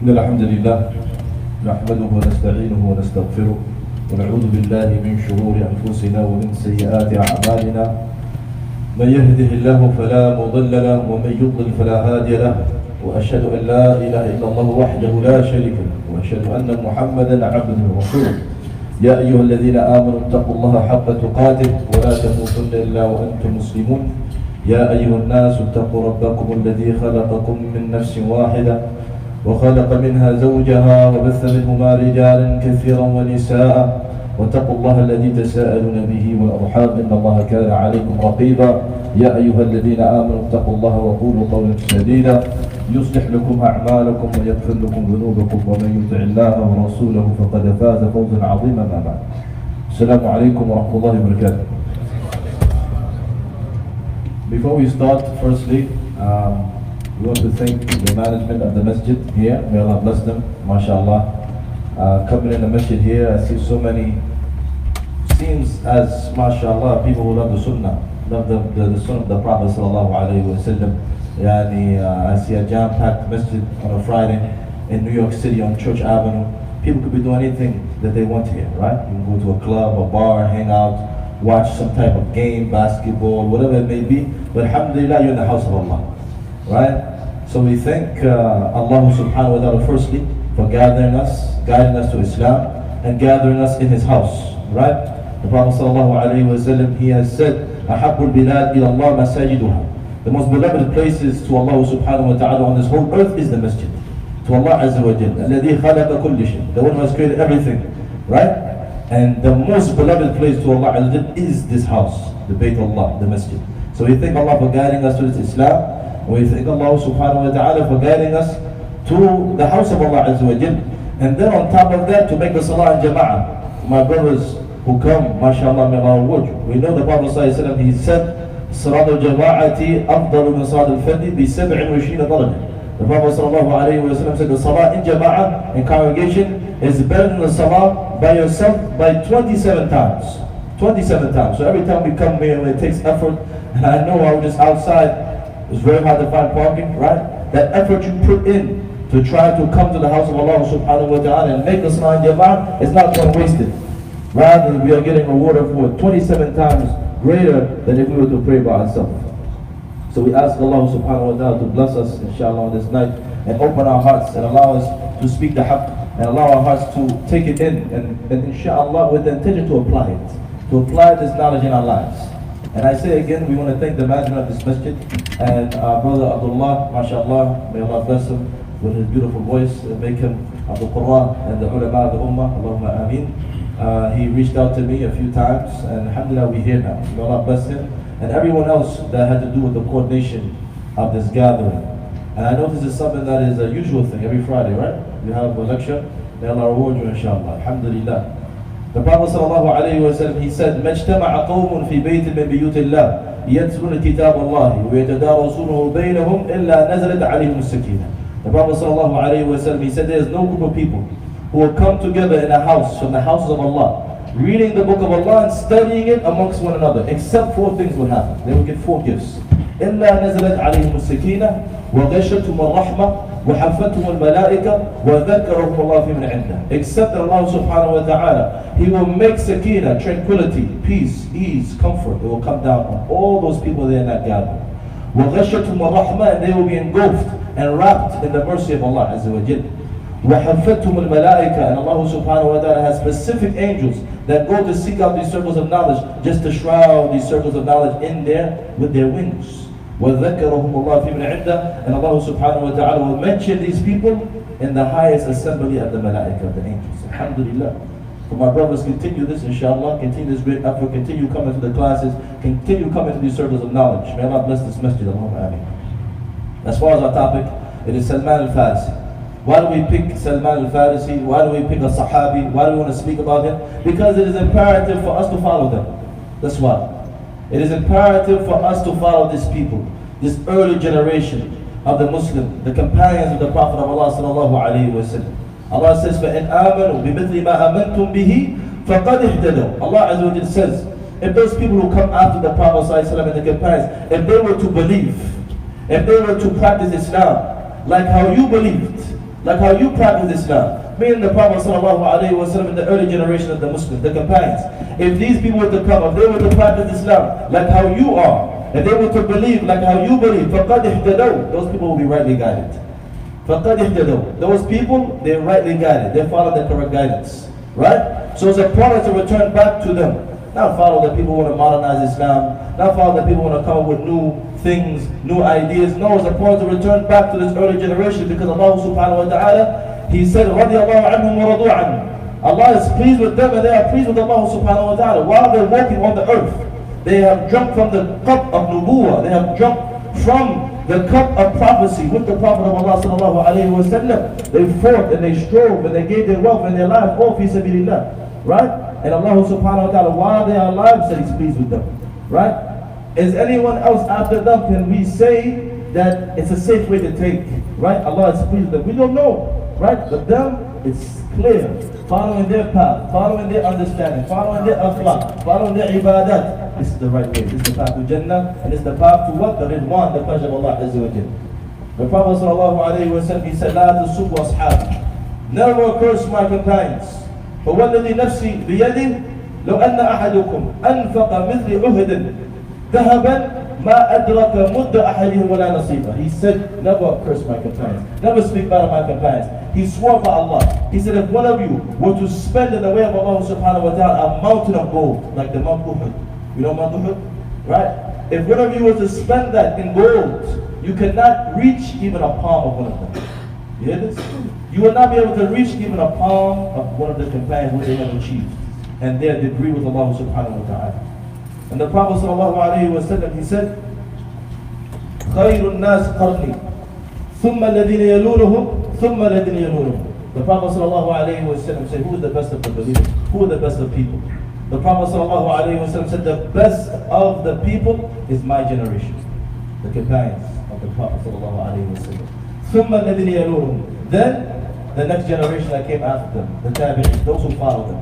إن الحمد لله نحمده ونستعينه ونستغفره ونعوذ بالله من شرور أنفسنا ومن سيئات أعمالنا من يهده الله فلا مضل له ومن يضلل فلا هادي له وأشهد أن لا إله إلا الله وحده لا شريك له وأشهد أن محمدا عبده ورسوله يا أيها الذين آمنوا اتقوا الله حق تقاته ولا تموتن إلا وأنتم مسلمون يا أيها الناس اتقوا ربكم الذي خلقكم من نفس واحدة وخلق منها زوجها وبث منهما رجالا كثيرا ونساء واتقوا الله الذي تساءلون به والأرحام إن الله كان عليكم رقيبا يا أيها الذين آمنوا اتقوا الله وقولوا قولا سديدا يصلح لكم أعمالكم ويغفر لكم ذنوبكم ومن يطع الله ورسوله فقد فاز فوزا عظيما ما بعد. السلام عليكم ورحمة الله وبركاته. Before we start, firstly, we want to thank the management of the masjid here. May Allah bless them, mashallah. Coming in the masjid here, I see so many, seems as, mashallah, people who love the sunnah, love the sunnah of the Prophet sallallahu alayhi wa sallam. I see a jam-packed masjid on a Friday in New York City on Church Avenue. People could be doing anything that they want here, right? You can go to a club, a bar, hang out, watch some type of game, basketball, whatever it may be. But alhamdulillah, you're in the house of Allah, right? So we thank Allah subhanahu wa ta'ala firstly for gathering us, guiding us to Islam, and gathering us in His house, right? The Prophet sallallahu alayhi wa sallam, he has said, أَحَبُّ الْبِلَادِ إِلَى اللَّهِ مَسَاجِدُهَا. The most beloved places to Allah subhanahu wa ta'ala on this whole earth is the masjid. To Allah azza wa jal, الَّذِي خَلَقَ كُلِّ شَيْءٍ, the one who has created everything, right? And the most beloved place to Allah azza wa jal is this house, the Bayt Allah, the masjid. So we thank Allah for guiding us to this Islam. We thank Allah subhanahu wa ta'ala for guiding us to the house of Allah azza wa jal. And then on top of that, to make the salah in jama'ah. My brothers who come, mashallah, may Allah reward you. We know the Prophet sallallahu alayhi wa sallam, he said, صلاة الجماعة أفضل من صلاة الفرد ب27 درجة. The Prophet sallallahu alayhi wa sallam said the salah in jama'ah, in congregation, is better than the salah by yourself by 27 times. 27 times. So every time we come here, it takes effort. And I know I was just outside, it's very hard to find parking, right? That effort you put in to try to come to the house of Allah subhanahu wa ta'ala and make the salah in jama'ah is not going wasted. Rather, we are getting rewarded for 27 times greater than if we were to pray by ourselves. So we ask Allah subhanahu wa ta'ala to bless us inshallah on this night and open our hearts and allow us to speak the haqq and allow our hearts to take it in and inshallah with the intention to apply it, to apply this knowledge in our lives. And I say again, we want to thank the management of this masjid and our brother Abdullah, mashallah, may Allah bless him with his beautiful voice and make him Abdul Qur'an and the ulama of the ummah, Allahumma ameen. He reached out to me a few times and alhamdulillah we're here now. May Allah bless him and everyone else that had to do with the coordination of this gathering. And I know this is something that is a usual thing every Friday, right? You have a lecture, may Allah reward you inshallah, alhamdulillah. The Prophet sallallahu alayhi wa sallam, he said, مَجْتَمَعَ قَوْمٌ فِي بَيْتٍ مِّن بِيُوتِ اللَّهِ يَتْلُونَ كِتَابَ اللَّهِ وَيَتَدَارَسُونَهُ بَيْنَهُمْ إِلَّا نَزَلَتْ عَلَيْهِمُ السَّكِينَةُ. The Prophet sallallahu alayhi wa sallam, he said, there is no group of people who will come together in a house from the houses of Allah, reading the book of Allah and studying it amongst one another, except 4 things will happen. They will get 4 gifts. إِلَّا نَزَلَتْ عَلَيْهِمُ السَّكِينَةُ وَغَشَّتْهُمُ الرَّحْمَةُ وَحَفَّتْهُمُ الْمَلَائِكَةُ وَذَكَّرَهُمُ اللَّهُ فِي مَنْ عِنْدَهُ. Except that Allah subhanahu wa ta'ala, He will make sakina, tranquility, peace, ease, comfort. It will come down on all those people there in that gathering. وَغَشَّتْهُمُ الرَّحْمَةُ, and they will be engulfed and wrapped in the mercy of Allah azza wa jalla. وَحَفَّتْهُمُ الْمَلَائِكَةُ, and Allah subhanahu wa ta'ala has specific angels that go to seek out these circles of knowledge, just to shroud these circles of knowledge in there with their wings. وَذَكَّرَهُمُ اللَّهُ فِي مَنْ عِنْدَهُ, and Allah subhanahu wa ta'ala will mention these people in the highest assembly of the malaika, the angels. Alhamdulillah. So my brothers, continue this inshallah, continue this great effort, continue coming to the classes, continue coming to these circles of knowledge. May Allah bless this masjid. Allahumma ameen. As far as our topic, it is Salman Al-Farisi. Why do we pick Salman Al-Farisi? Why do we pick a Sahabi? Why do we want to speak about him? Because it is imperative for us to follow them. That's why. It is imperative for us to follow these people, this early generation of the Muslim, the companions of the Prophet of Allah sallallahu alayhi wa sallam. Allah says, فَإِنْ آمَنُوا بِمِثْلِ مَا أَمَنْتُمْ بِهِ فَقَدْ اهْتَدَوْا. Allah Azza wa Jalla says, if those people who come after the Prophet sallallahu alayhi wa sallam and the companions, if they were to believe, if they were to practice Islam like how you believed, like how you practice Islam. Me and the Prophet ﷺ in the early generation of the Muslims, the companions. If these people were to come, if they were to practice Islam like how you are, if they were to believe like how you believe, فَقَدْ اهْتَدَوْا, those people will be rightly guided. فَقَدْ اهْتَدَوْا, those people, they're rightly guided. They follow the correct guidance. Right? So it's a product to return back to them. Not follow that people want to modernize Islam. Not follow that people want to come up with new things, new ideas. No, it's a point to return back to this early generation, because Allah subhanahu wa ta'ala, He said, رَضِيَ اللَّهُ عَنْهُمْ وَرَضُوا عَنْهُ. Allah is pleased with them and they are pleased with Allah subhanahu wa ta'ala. While they're walking on the earth, they have drunk from the cup of nubuwah. They have drunk from the cup of prophecy with the Prophet of Allah sallallahu alayhi wa sallam. They fought and they strove and they gave their wealth and their life all fi sabilillah. Right? And Allah subhanahu wa ta'ala, while they are alive, said He's pleased with them. Right? Is anyone else after them, can we say that it's a safe way to take? Right? Allah is pleased with them. We don't know. Right? But them, it's clear. Following their path, following their understanding, following their akhlaq, following their ibadat. This is the right way. This is the path to Jannah, and it's the path to what? The Ridwan, the pleasure of Allah Azza wa Jalla. The Prophet sallallahu alayhi wa sallam, he said, لَا تَسُبُّ أَصْحَابِ, never curse my companions. فَوَالَّذِي نَفْسِي بِيَدِهِ لَوْ أَنَّ أَحَدُكُمْ أَنْفَقَ مِثْلِ أُهْدٍ ذَهَبًا مَا أَدْرَكَ مُدَّ أَحَدِهِمْ وَلَا نَصِيبًا. He said, never curse my companions, never speak bad of my companions. He swore by Allah. He said, if one of you were to spend in the way of Allah subhanahu wa ta'ala a mountain of gold, like the Mount Uhud. You know Mount Uhud? Right? If one of you were to spend that in gold, you cannot reach even a palm of one of them. You hear this? You will not be able to reach even a palm of one of the companions what they have achieved and their degree with Allah subhanahu wa ta'ala. And the Prophet sallallahu alayhi wa sallam, he said, خَيْرُ النَّاسِ قَرْنِي ثُمَّ الَّذِينَ يَلُونَهُمْ ثُمَّ الَّذِينَ يَلُونَهُمْ. The Prophet sallallahu alayhi wa sallam said, who is the best of the believers? Who are the best of people? The Prophet sallallahu alayhi wa sallam said, the best of the people is my generation, the companions of the Prophet sallallahu alayhi wa sallam. ثُمَّ الَّذِينَ يَلُونَهُمْ. Then the next generation that came after them, the tabi'in, those who followed them.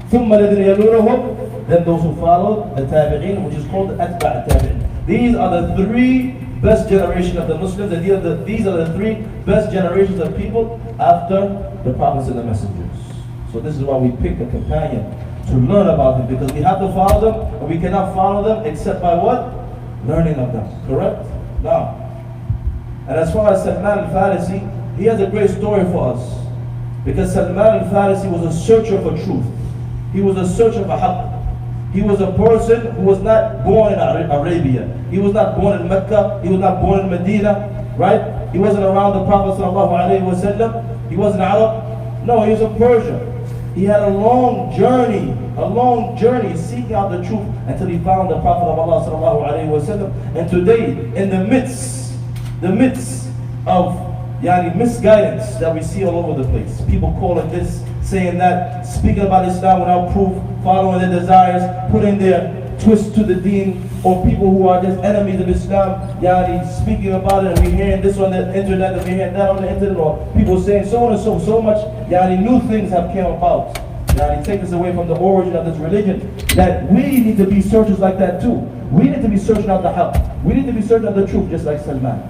ثُمَّ الَّذِينَ يَلُونَهُمْ. Then those who followed the tabi'in, which is called the atba' tabi'in. These are the three best generations of the Muslims, and these are the three best generations of people after the prophets and the messengers. So this is why we pick a companion to learn about them, because we have to follow them, and we cannot follow them except by what? Learning of them. Correct? Now, and as far as Salman Al-Farisi, he has a great story for us, because Salman Al-Farisi was a searcher for truth. He was a searcher for haqq. He was a person who was not born in Arabia. He was not born in Mecca. He was not born in Medina, right? He wasn't around the Prophet sallallahu alaihi wasallam. He wasn't Arab. No, he was a Persian. He had a long journey seeking out the truth until he found the Prophet of Allah sallallahu alaihi wasallam. And today, in the midst of misguidance that we see all over the place, people calling this, saying that, speaking about Islam without proof, following their desires, putting their twist to the deen, or people who are just enemies of Islam, speaking about it, and we're hearing this on the internet, and we're hearing that on the internet, or people saying so on and so much, new things have come about. Take us away from the origin of this religion, that we need to be searchers like that too. We need to be searching out the haqq. We need to be searching out the truth, just like Salman.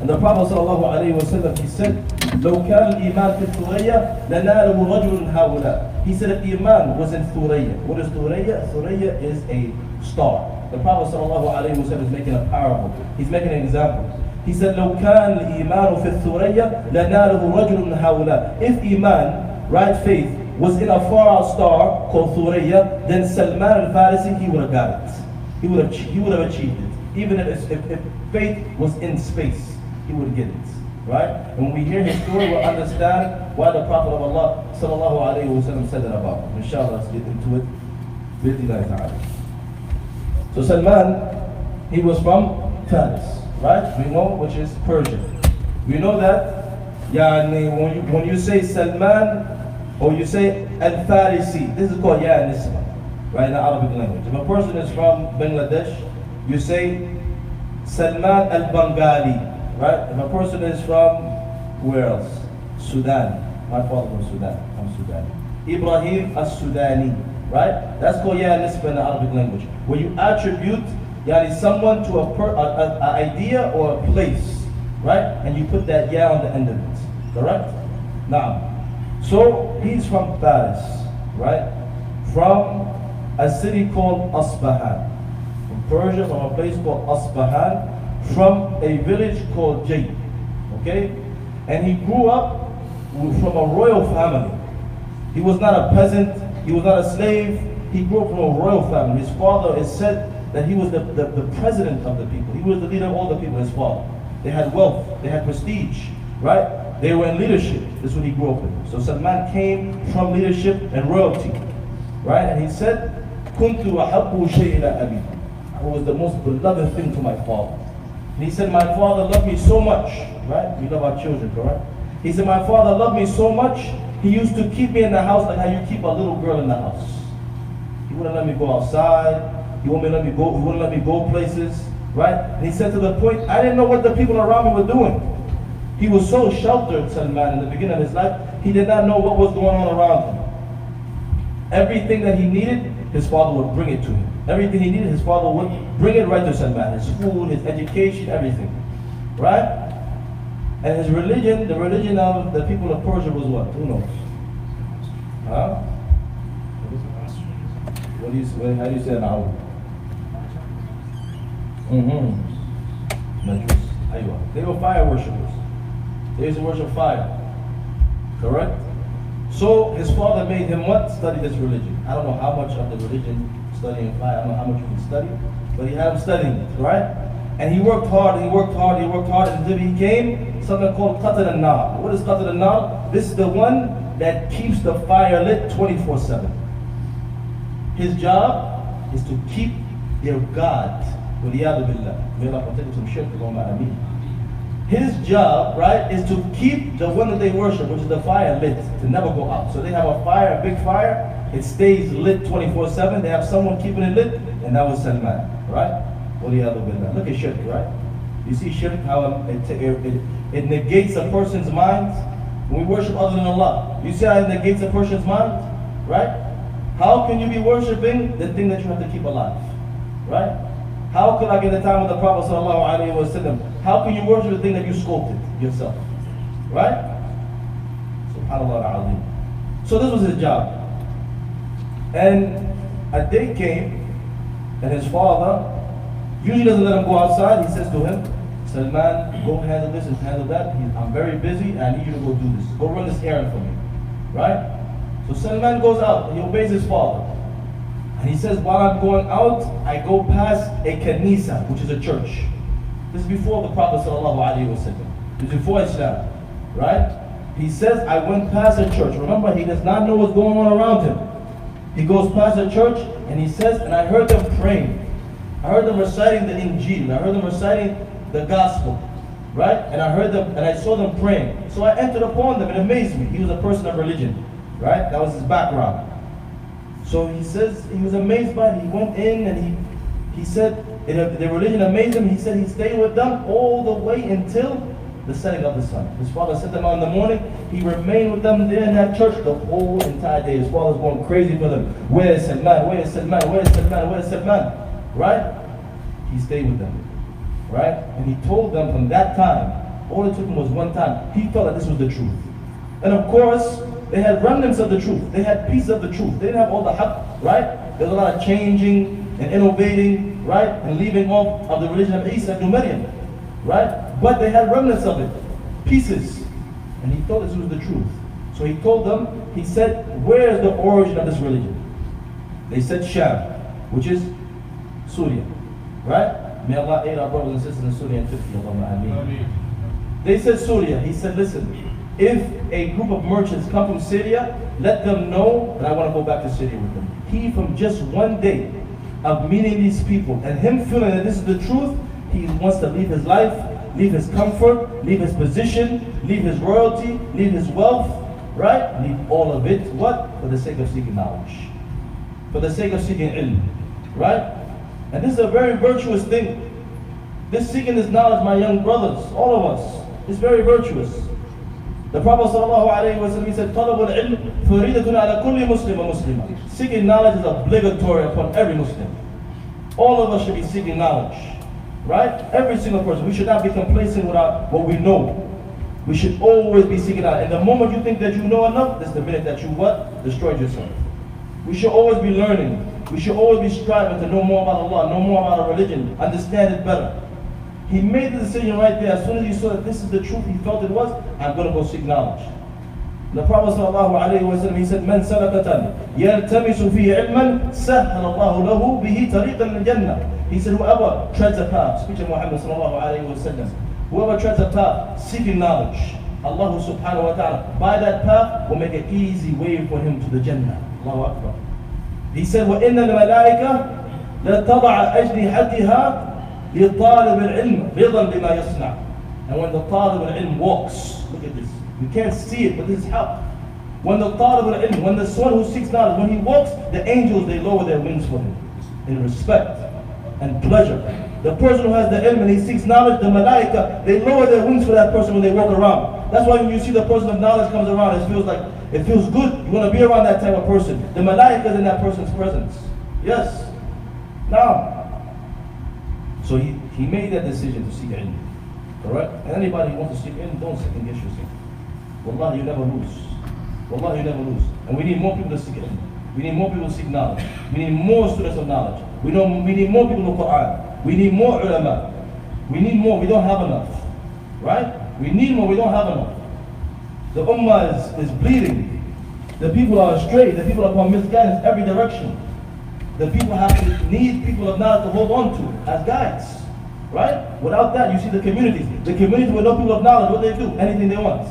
And the Prophet sallallahu alayhi wa sallam, he said, لو كان الإيمان في الثريا لناله رجل هؤلاء. He said if Iman was in Thuraya. What is Thuraya? Thuraya is a star. The Prophet ﷺ is making a parable. He's making an example. He said لو كان الإيمان في الثريا لناله رجل هؤلاء. If Iman, right faith, was in a far out star called Thuraya, then Salman Al-Farisi, he would have got it. He would have achieved it. Even if faith was in space, he would get it. Right? And when we hear his story, we'll understand why the Prophet of Allah sallallahu alayhi wa sallam said that about him. Inshallah, let's get into it. So Salman, he was from Faris, right? We know, which is Persia. We know that when you say Salman or you say Al-Farisi, this is called nisba, right, in the Arabic language. If a person is from Bangladesh, you say Salman Al-Bengali. Right? If a person is from, where else? Sudan. My father from Sudan. I'm Sudan. Ibraheem as-Sudani. Right? That's called nisba in the Arabic language. Where you attribute someone to an idea or a place. right? And you put that ya on the end of it, correct? Now, so he's from Paris, right? From a city called Asbahan, from Persia, from a place called Asbahan, from a village called Jay, okay? And he grew up from a royal family. He was not a peasant, he was not a slave, he grew up from a royal family. His father is said that he was the president of the people. He was the leader of all the people, his father. They had wealth, they had prestige, right? They were in leadership. This is what he grew up in. So Salman came from leadership and royalty, right? And he said, كُنْتُ وَحَبُّ شَيْءٍ أَبِي. I was the most beloved thing to my father. And he said, my father loved me so much, right? We love our children, correct? He said, my father loved me so much, he used to keep me in the house like how you keep a little girl in the house. He wouldn't let me go outside. He wouldn't let me go places, right? And he said to the point, I didn't know what the people around me were doing. He was so sheltered, Salman, in the beginning of his life, he did not know what was going on around him. Everything that he needed, his father would bring it to him. Everything he needed, his father would bring it right to Salman. His food, his education, everything, right? And his religion, the religion of the people of Persia was what? Who knows? Huh? How do you say now? They were fire worshippers. They used to worship fire. Correct? So his father made him what? Study this religion. I don't know how much of the religion studying fire, I don't know how much you can study, but he had him studying it, right? And he worked hard, until he became something called Qatl al-Nar. What is Qatl al-Nar? This is the one that keeps the fire lit 24/7. His job is to keep their God. May Allah protect us from Sheikh. His job, right, is to keep the one that they worship, which is the fire, lit, to never go out. So they have a fire, a big fire, it stays lit 24/7. They have someone keeping it lit, and that was Salman, right? Look at shirk, right? You see shirk, how it negates a person's mind. When we worship other than Allah, you see how it negates a person's mind, right? How can you be worshiping the thing that you have to keep alive, right? How could, like in the time of the Prophet ﷺ, how can you worship the thing that you sculpted yourself, right? SubhanAllah al-Azim. So this was his job. And a day came, and his father usually doesn't let him go outside. He says to him, Salman, go handle this and handle that. I'm very busy, and I need you to go do this. Go run this errand for me, right? So Salman goes out, he obeys his father. And he says, while I'm going out, I go past a kanisa, which is a church. This is before the Prophet ﷺ. This is before Islam, right? He says, I went past a church. Remember, he does not know what's going on around him. He goes past a church, and he says, and I heard them praying. I heard them reciting the Injil. I heard them reciting the gospel, right? And I heard them, and I saw them praying. So I entered upon them. It amazed me. He was a person of religion, right? That was his background. So he says he was amazed by it. He went in and he said the religion amazed him. He said he stayed with them all the way until the setting of the sun. His father set them out in the morning. He remained with them there in that church the whole entire day. His father's going crazy for them. Where is Salman? Where is Salman? Where is Salman? Where is Salman? Right? He stayed with them. Right? And he told them from that time, all it took him was one time, he felt that this was the truth. And of course, they had remnants of the truth. They had pieces of the truth. They didn't have all the haqq, right? There's a lot of changing and innovating, right? And leaving off of the religion of Isa ibn Maryam, right? But they had remnants of it, pieces. And he thought this was the truth. So he told them, he said, where is the origin of this religion? They said Sham, which is Syria, right? May Allah aid our brothers and sisters in Syria and Turkey. Allahumma They said Syria. He said, listen, if a group of merchants come from Syria, let them know that I want to go back to Syria with them. He, from just one day of meeting these people and him feeling that this is the truth, he wants to leave his life, leave his comfort, leave his position, leave his royalty, leave his wealth, right? Leave all of it. What? For the sake of seeking knowledge. For the sake of seeking ilm, right? And this is a very virtuous thing. This seeking this knowledge, my young brothers, all of us, is very virtuous. The Prophet ﷺ, he said, طَلَبُ الْعِلْمِ فَرِيدَةٌ عَلَى كُلِّ مُسْلِمٍ وَمُسْلِمَةٍ. Seeking knowledge is obligatory upon every Muslim. All of us should be seeking knowledge. Right? Every single person. We should not be complacent with what we know. We should always be seeking out. And the moment you think that you know enough, that's the minute that you what? Destroyed yourself. We should always be learning. We should always be striving to know more about Allah, know more about our religion, understand it better. He made the decision right there. As soon as he saw that this is the truth, he felt it was, I'm going to go seek knowledge. The Prophet ﷺ, he said, "Man salakatan yaltamisu fihi ilman, sahhala Allahu lahu bihi tariqan al-jannah." He said, whoever treads a path, speech of Muhammad ﷺ, whoever treads a path seeking knowledge, Allah subhanahu wa ta'ala, by that path will make an easy way for him to the Jannah. Allahu Akbar. He said, وَإِنَّ الْمَلَائِكَةَ لَتَضَعَ أَجْنِحَتِهَا لِطَالِبِ الْعِلْمِ رِضًا بِمَا يَصْنَعُ. And when the talib al-ilm walks, look at this. You can't see it, but this is how. When the talib al-ilm, when the one who seeks knowledge, when he walks, the angels, they lower their wings for him in respect and pleasure. The person who has the ilm and he seeks knowledge, the malaika, they lower their wings for that person when they walk around. That's why when you see the person of knowledge comes around, it feels good. You want to be around that type of person. The malaika is in that person's presence. Yes. Now, so he made that decision to seek ilm. Correct? And anybody who wants to seek ilm, don't second guess yourself. Wallahi, you never lose. Wallahi, you never lose. And we need more people to seek ilm. We need more people to seek knowledge. We need more students of knowledge. We need more people in the Quran. We need more ulama. We need more. We don't have enough. Right? We need more. We don't have enough. The ummah is bleeding. The people are astray. The people are upon misguidance every direction. The people have to need people of knowledge to hold on to as guides. Right? Without that, you see the communities. The community with no people of knowledge, what they do? Anything they want.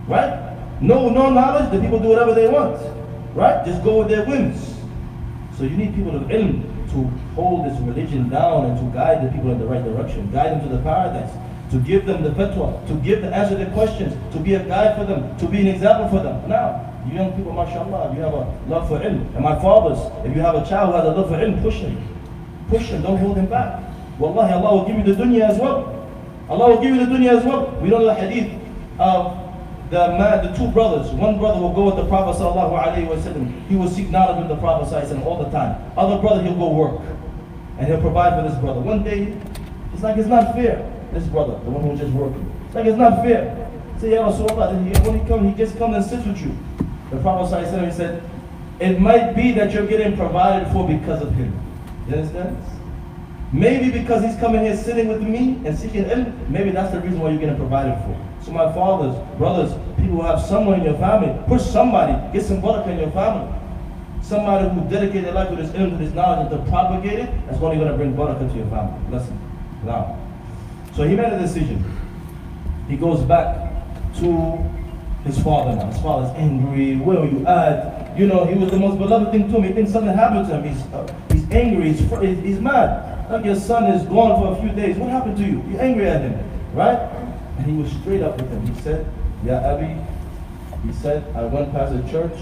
Right? No knowledge, the people do whatever they want. Right? Just go with their whims. So you need people of ilm to hold this religion down and to guide the people in the right direction, guide them to the paradise, to give them the fatwa, to answer their questions, to be a guide for them, to be an example for them. Now, you young people, mashallah, you have a love for ilm. And my fathers, if you have a child who has a love for ilm, push him. Push him, don't hold him back. Wallahi, Allah will give you the dunya as well. Allah will give you the dunya as well. We know the hadith of the two brothers. One brother will go with the Prophet ﷺ. He will seek knowledge with the Prophet ﷺ all the time. Other brother, he'll go work. And he'll provide for this brother. One day, it's like it's not fair. This brother, the one who was just working. It's like it's not fair. Say, Ya Rasulullah, when he comes, he just comes and sits with you. The Prophet ﷺ, he said, it might be that you're getting provided for because of him. You understand? Maybe because he's coming here sitting with me and seeking ilm, maybe that's the reason why you're getting provided for. So my fathers, brothers, people who have someone in your family, push somebody, get some barakah in your family. Somebody who dedicated their life to this ilm, to this knowledge, and to propagate it, that's only going to bring barakah to your family. Listen. Now. So he made a decision. He goes back to his father now. His father's angry. Where are you at? You know, he was the most beloved thing to him. He thinks something happened to him. He's angry. He's mad. Like your son is gone for a few days. What happened to you? You're angry at him. Right? And he was straight up with him. He said, Ya Abi, he said, I went past a church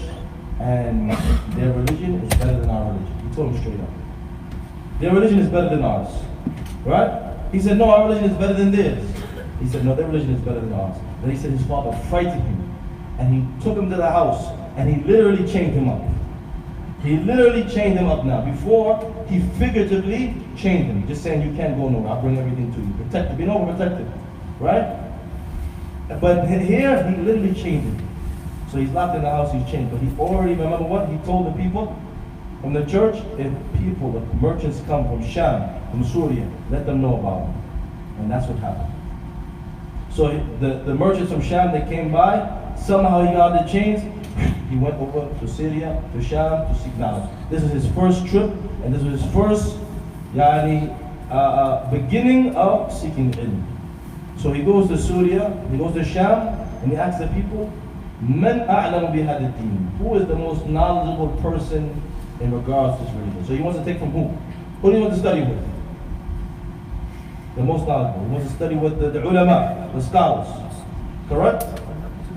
and their religion is better than our religion. He told him straight up. Their religion is better than ours. Right? He said, no, our religion is better than theirs. He said, no, their religion is better than ours. Then he said his father frightened him. And he took him to the house and he literally chained him up. He literally chained him up now. Before, he figuratively chained him. Just saying, you can't go nowhere. I'll bring everything to you. Protect him. Be overprotected. Right? But here, he literally chained him. So he's locked in the house, he's chained. But he already, remember what? He told the people from the church, if merchants come from Sham, from Syria, let them know about him. And that's what happened. So the merchants from Sham, they came by, somehow he got the chains, he went over to Syria, to Sham, to seek knowledge. This is his first trip, and this was his first beginning of seeking ilm. So he goes to Syria, he goes to Sham, and he asks the people, Man a'lamu bihad ad-din? Who is the most knowledgeable person in regards to this religion? So he wants to take from who? Who do you want to study with? The most knowledgeable. He wants to study with the ulama, the scholars. Correct?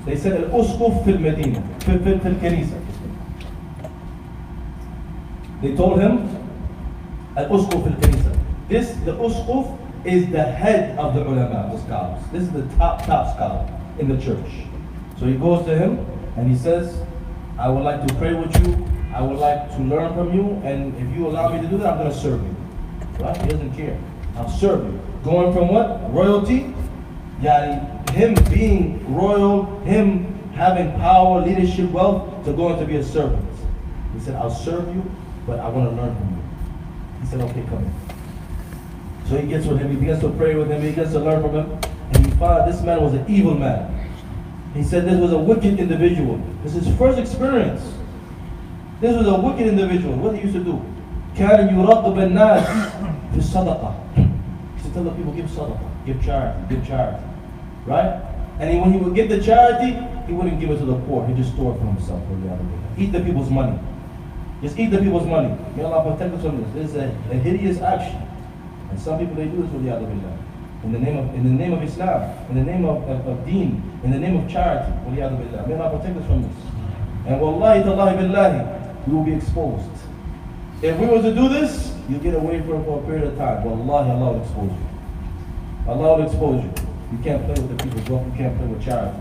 They said al-usquf fil Medina, fil kanisa. They told him al-usquf fil kanisa. The usquf is the head of the ulama, the scholars. This is the top scholar in the church. So he goes to him and he says, I would like to pray with you, I would like to learn from you, and if you allow me to do that, I'm going to serve you. Right? He doesn't care. I'll serve you. Going from what? Royalty? Yani, him being royal, him having power, leadership, wealth, to going to be a servant. He said, I'll serve you, but I want to learn from you. He said, okay, come in. So he gets with him, he begins to pray with him, he gets to learn from him, and he found this man was an evil man. He said this was a wicked individual. This is his first experience. This was a wicked individual. What he used to do? كان يرغب الناس في الصدقة. He used to tell the people, give sadaqah, give charity, right? And when he would give the charity, he wouldn't give it to the poor. He just stored it for himself. Eat the people's money. Just eat the people's money. May Allah protect us from this. This is a hideous action. And some people, they do this with the other billah. In the name of Islam, in the name of deen, in the name of charity. May Allah protect us from this. And wallahi tallahi billahi, we will be exposed. If we were to do this, you get away from it for a period of time. Wallahi, Allah will expose you. Allah will expose you. You can't play with the people's wealth, you can't play with charity.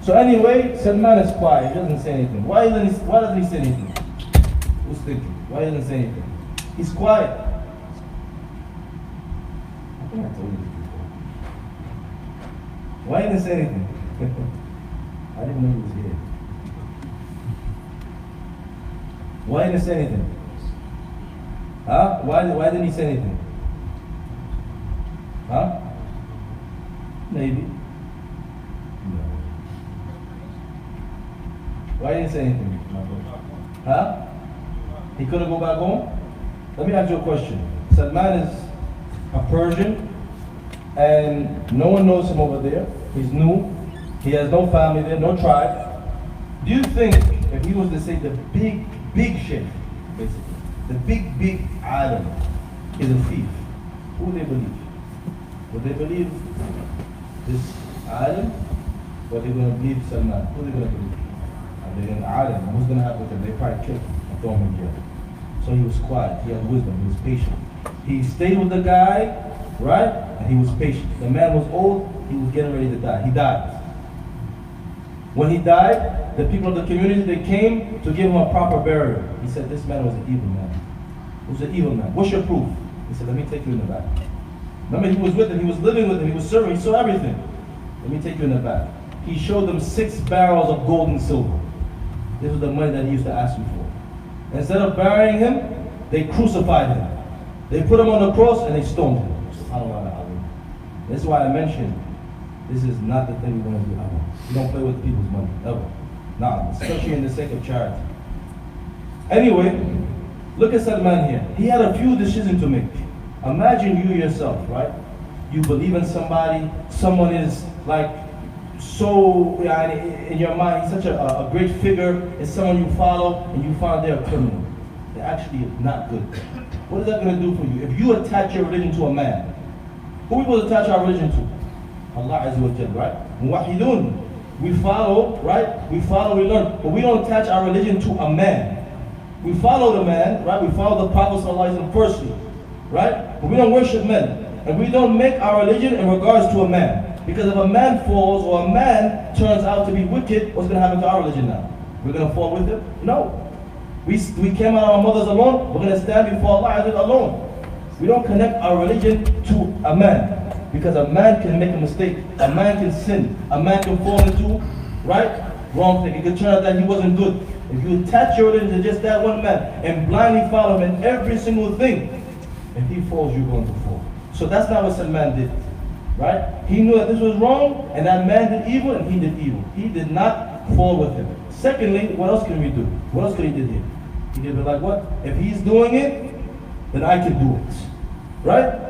So anyway, Salman is quiet, he doesn't say anything. Why doesn't he say anything? Who's thinking? Why doesn't he say anything? He's quiet. I think I told you this before. Why didn't he say anything? I didn't know he was here. Why didn't he say anything? Huh? Why didn't he say anything? Huh? Maybe. No. Why didn't he say anything? Huh? He couldn't go back home? Let me ask you a question. Salman is a Persian and no one knows him over there. He's new. He has no family there, no tribe. Do you think if he was to say the big Sheikh, basically, the big alim is a thief, who would they believe? Would they believe this alim, or are they going to believe Salman? Who are they going to believe? Are they going to alim? Who's going to happen with him? They probably kill him and throw him in jail. So he was quiet, he had wisdom, he was patient. He stayed with the guy, right? And he was patient. The man was old, he was getting ready to die. He died. When he died, the people of the community, they came to give him a proper burial. He said, this man was an evil man. He was an evil man. What's your proof? He said, let me take you in the back. Remember, he was with him, he was living with him, he was serving, he saw everything. Let me take you in the back. He showed them 6 barrels of gold and silver. This was the money that he used to ask you for. Instead of burying him, they crucified him. They put him on the cross and they stoned him. That's why I mentioned, this is not the thing we want to do ever. We don't play with people's money, ever. Nah, especially in the sake of charity. Anyway, look at Salman here. He had a few decisions to make. Imagine you yourself, right? You believe in somebody, someone is like so in your mind, he's such a great figure, it's someone you follow, and you find they're a criminal. They're actually not good. What is that going to do for you? If you attach your religion to a man, who we will attach our religion to? Allah Azza wa Jalla, right? Muwahidun. We follow, right? We follow, we learn, but we don't attach our religion to a man. We follow the man, right? We follow the Prophet ﷺ firstly, right? But we don't worship men. And we don't make our religion in regards to a man. Because if a man falls or a man turns out to be wicked, what's going to happen to our religion now? We're going to fall with him? No. We came out of our mothers alone, we're going to stand before Allah alone. We don't connect our religion to a man. Because a man can make a mistake, a man can sin, a man can fall into, right, wrong thing. It can turn out that he wasn't good. If you attach your religion to just that one man and blindly follow him in every single thing, if he falls, you're going to fall. So that's not what Salman did, right? He knew that this was wrong, and that man did evil, and he did evil. He did not fall with him. Secondly, what else can we do? What else could he do here? He did like what? If he's doing it, then I can do it, right?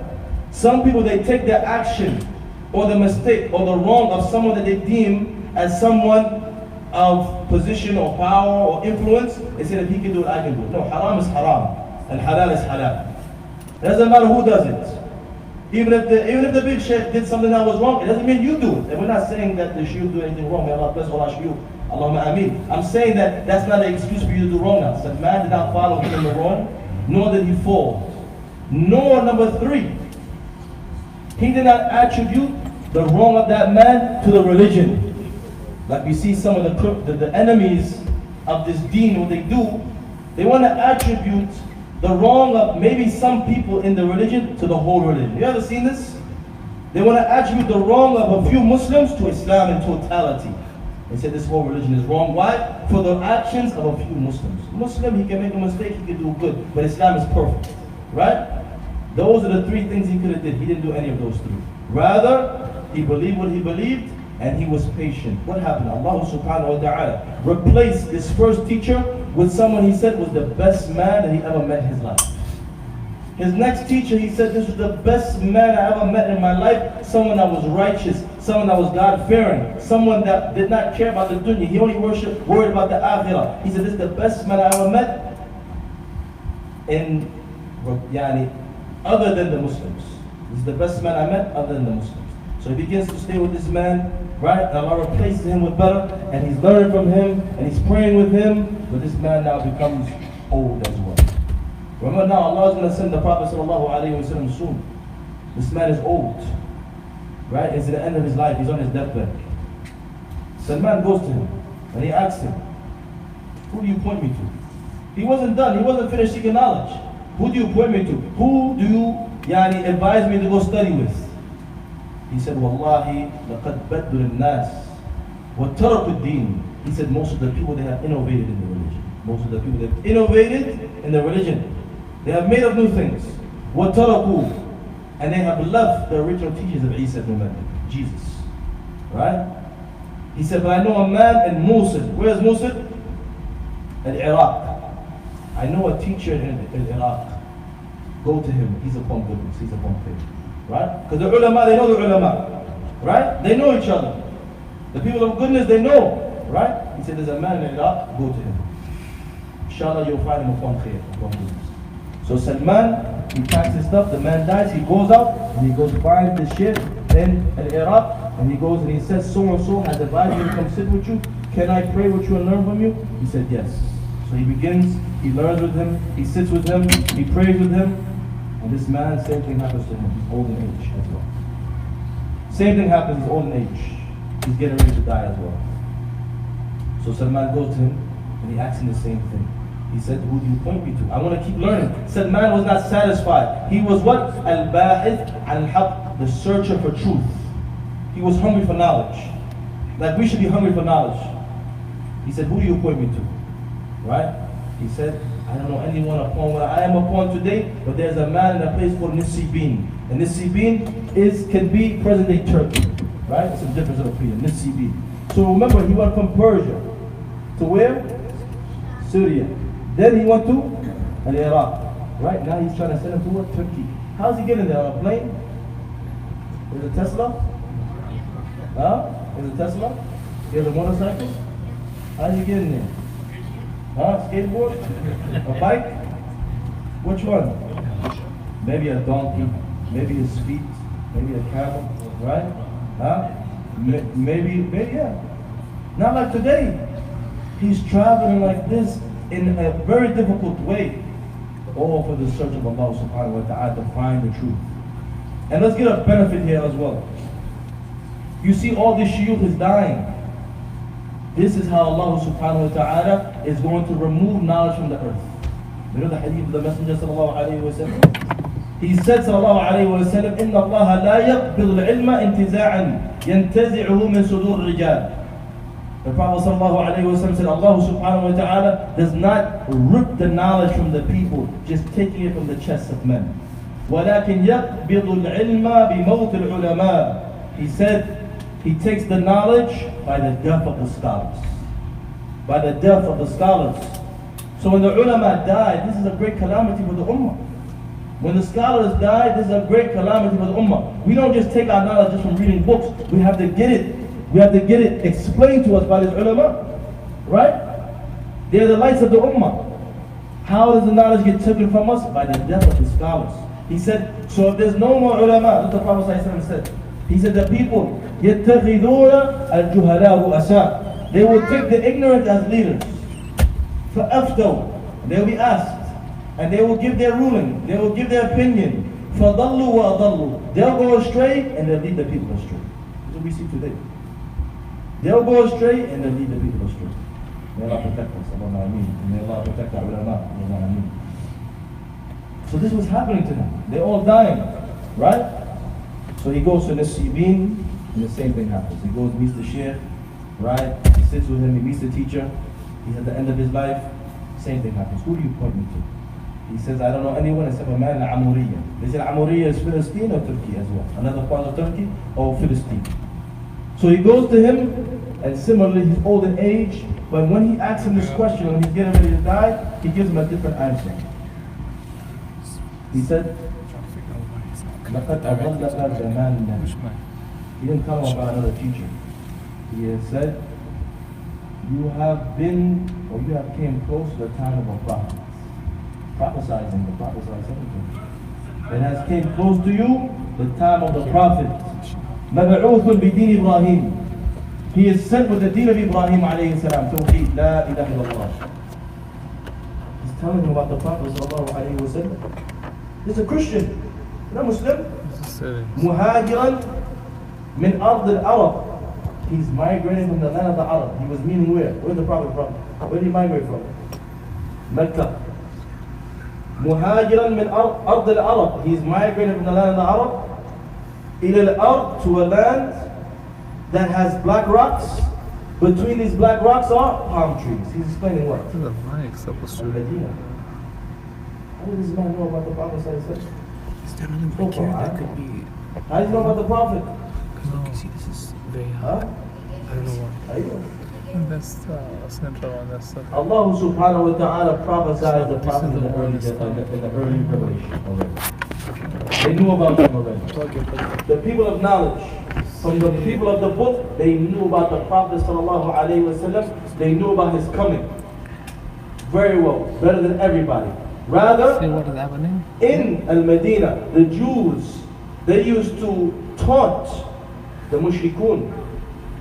Some people, they take their action or the mistake or the wrong of someone that they deem as someone of position or power or influence. They say that he can do it, I can do it. No, haram is haram and halal is halal. It doesn't matter who does it. Even if the big sheikh did something that was wrong, it doesn't mean you do it. And we're not saying that the sheikh do anything wrong. May Allah bless all our sheikh. Allahumma ameen. I'm saying that that's not an excuse for you to do wrong now. So man did not follow him in the wrong, nor did he fall. Nor, number 3, he did not attribute the wrong of that man to the religion. Like we see some of the enemies of this deen, what they do, they want to attribute the wrong of maybe some people in the religion to the whole religion. You ever seen this? They want to attribute the wrong of a few Muslims to Islam in totality. They say this whole religion is wrong. Why? For the actions of a few Muslims. Muslim, he can make a mistake, he can do good, but Islam is perfect. Right? Those are the three things he could have did. He didn't do any of those three. Rather, he believed what he believed, and he was patient. What happened? Allah subhanahu wa ta'ala replaced his first teacher with someone he said was the best man that he ever met in his life. His next teacher, he said, this was the best man I ever met in my life. Someone that was righteous, someone that was God-fearing, someone that did not care about the dunya. He only worried about the akhirah. He said, this is the best man I ever met in, other than the Muslims. This is the best man I met other than the Muslims. So he begins to stay with this man, right? And Allah replaces him with better, and he's learning from him, and he's praying with him, but this man now becomes old as well. Remember now, Allah is going to send the Prophet ﷺ soon. This man is old, right? It's at the end of his life, he's on his deathbed. Salman goes to him, and he asks him, who do you point me to? He wasn't done, he wasn't finished seeking knowledge. Who do you point me to? Who do you advise me to go study with? He said, Wallahi, laqad baddu al-nas wa taraku ad-din. He said, most of the people, they have innovated in the religion. Most of the people, they have innovated in the religion. They have made up new things. Wa taraku. And they have left the original teachings of Isa ibn Maryam, Jesus. Right? He said, but I know a man in Mosul. Where is Mosul? In Iraq. I know a teacher in Iraq. Go to him. He's upon goodness. He's upon faith. Right? Because the ulama, they know the ulama. Right? They know each other. The people of goodness, they know. Right? He said, there's a man in Iraq. Go to him. Inshallah, you'll find him upon faith, upon goodness. So Salman, he packs his stuff. The man dies. He goes out and he goes find the Sheikh in Iraq. And he goes and he says, so and so has advised me to come sit with you. Can I pray with you and learn from you? He said, yes. So he begins, he learns with him, he sits with him, he prays with him, and this man, same thing happens to him. He's old in age as well. Same thing happens, he's old in age. He's getting ready to die as well. So Salman goes to him, and he asks him the same thing. He said, who do you point me to? I want to keep learning. Salman was not satisfied. He was what? Al-Bahith al-Haq, the searcher for truth. He was hungry for knowledge. Like we should be hungry for knowledge. He said, who do you point me to? Right? He said, I don't know anyone upon what I am upon today, but there's a man in a place called Nisibin. And Nisibin can be present-day Turkey. Right? It's a difference of opinion. Nisibin. So remember, he went from Persia to where? Syria. Then he went to Iraq. Right? Now he's trying to send him to what? Turkey. How's he getting there? On a plane? Is it Tesla? Huh? Is it Tesla? He has a motorcycle? How's he getting there? Huh? Skateboard? A bike? Which one? Maybe a donkey, maybe his feet, maybe a camel, right? Huh? Maybe, yeah. Not like today. He's traveling like this in a very difficult way, all for the search of Allah subhanahu wa ta'ala to find the truth. And let's get a benefit here as well. You see all this shuyukh is dying. This is how Allah subhanahu wa ta'ala is going to remove knowledge from the earth. You know the hadith of the Messenger sallallahu alayhi wa sallam? He said sallallahu alayhi wa sallam, إِنَّ اللَّهَ لَا يَقْبِضُ الْعِلْمَ انْتِزَاعًا يَنْتَزِعُهُ مِنْ صُدُورِ الرِّجَالِ. The Prophet sallallahu alayhi wa sallam said, Allah subhanahu wa ta'ala does not rip the knowledge from the people, just taking it from the chests of men. وَلَكِنْ يَقْبِضُ الْعِلْمَ بِمَوْتِ الْعُلَمَاءِ. He said, he takes the knowledge by the death of the scholars. By the death of the scholars. So when the ulama died, this is a great calamity for the ummah. When the scholars died, this is a great calamity for the ummah. We don't just take our knowledge just from reading books. We have to get it. We have to get it explained to us by this ulama. Right? They're the lights of the ummah. How does the knowledge get taken from us? By the death of the scholars. He said, so if there's no more ulama, that's what the Prophet said. He said the people, يَتَّخِذُونَ الْجُهَلَاءُ رُؤَسَاءَ. They will take the ignorant as leaders. فَأَفْتَوْا. They will be asked. And they will give their ruling. They will give their opinion. فَضَلُّوا وَأَضَلُّوا. They'll go astray and they'll lead the people astray. That's what we see today. They'll go astray and they'll lead the people astray. May Allah protect us. May Allah protect our ulama. So this was happening to him. They're all dying, right? So he goes to the Sibin, and the same thing happens. He goes, meets the Sheikh, right? He sits with him, he meets the teacher. He's at the end of his life. Same thing happens. Who do you point me to? He says, I don't know anyone except a man, Al-Hoori. They say Al-Hoori is Palestine or Turkey as well. Another part of Turkey or Palestine. So he goes to him, and similarly, he's old in age, but when he asks him this question, when he's getting ready to die, he gives him a different answer. He said, لَقَدْ أَضَلَّكَ زَمَانًا. He didn't tell him about another teacher. He has said, you have been, or you have came close to the time of a prophet. Prophesizing, the prophet ﷺ. It has came close to you, the time of the prophet. مَبْعُوثٌ بِدِينِ إِبْرَاهِيم. He is sent with the deen of Ibraheem alayhi salam. Tawheed, la ilaha illallah. He's telling him about the prophet sallallahu alayhi wa sallam. He's a Christian, not Muslim. Muhajiran min ard al-Arab. He's migrating from the land of the Arab. He was meaning where? Where's the prophet from? Where did he migrate from? Mecca. Muhajiran min ard al-Arab. He's migrating from the land of the Arab. Ila al-Ard, to a land that has black rocks. Between these black rocks are palm trees. He's explaining what? Al-Medina. How does this man know about the Prophet? Is there another here that could be? How do you know about the Prophet? Because look, you see, this is very high. I don't know why. That's central one. That's Allah subhanahu wa ta'ala prophesied the Prophet in the early revelation already. They knew about him already. The people of knowledge, from the people of the book, they knew about the Prophet sallallahu alayhi wa sallam. They knew about his coming very well, better than everybody. Rather, see what is happening? In Al-Medina, the Jews, they used to taunt the mushrikun,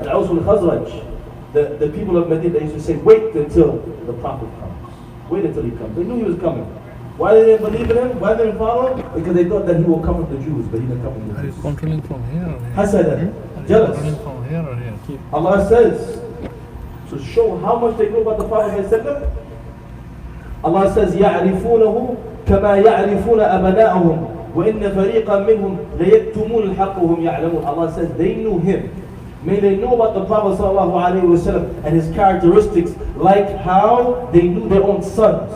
Al-Aus al-Khazraj, the people of Medina. They used to say, wait until the Prophet comes. Wait until he comes. They knew he was coming. Why they didn't believe in him? Why they didn't follow him? Because they thought that he will come from the Jews, but he didn't come from the Jews. Are you controlling from here or here? Hasadan, jealous. Controlling from here or here? Allah says, to show how much they know about the Prophet, Allah says, يَعْرِفُونَهُ كَمَا يَعْرِفُونَ أَبَنَاءَهُمْ وَإِنَّ فَرِيقًا مِّنْهُمْ لَيَكْتُمُونَ الْحَقَّ وَهُمْ يَعْلَمُونَ. Allah says they knew him. May they know about the Prophet ﷺ and his characteristics like how they knew their own sons.